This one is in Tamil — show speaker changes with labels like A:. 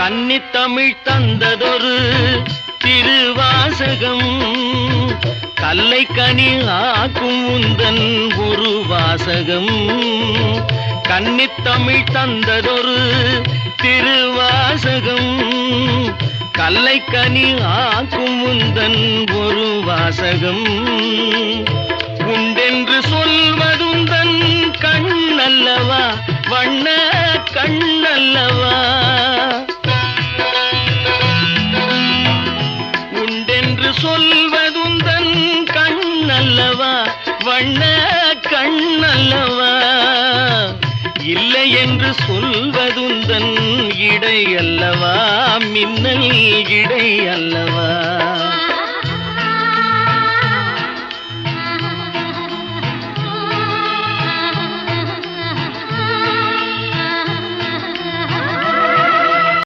A: கன்னித்தமிழ் தந்ததொரு திருவாசகம், கல்லை கனி ஆக்கும் உந்தன் ஒரு வாசகம். கன்னித்தமிழ் தந்ததொரு திருவாசகம், கல்லை கனி ஆக்கும் உந்தன் ஒரு வாசகம். உண்டென்று சொல்வதுந்தன் கண்ணல்லவா, வண்ண கண்ணல்லவா. உண்டென்று சொல்வதுந்தன் கண்ணல்லவா, வண்ண கண்ணல்லவா. இல்லை என்று சொல்வதுந்தன் இடை அல்லவா, மின்னல் இடை அல்லவா.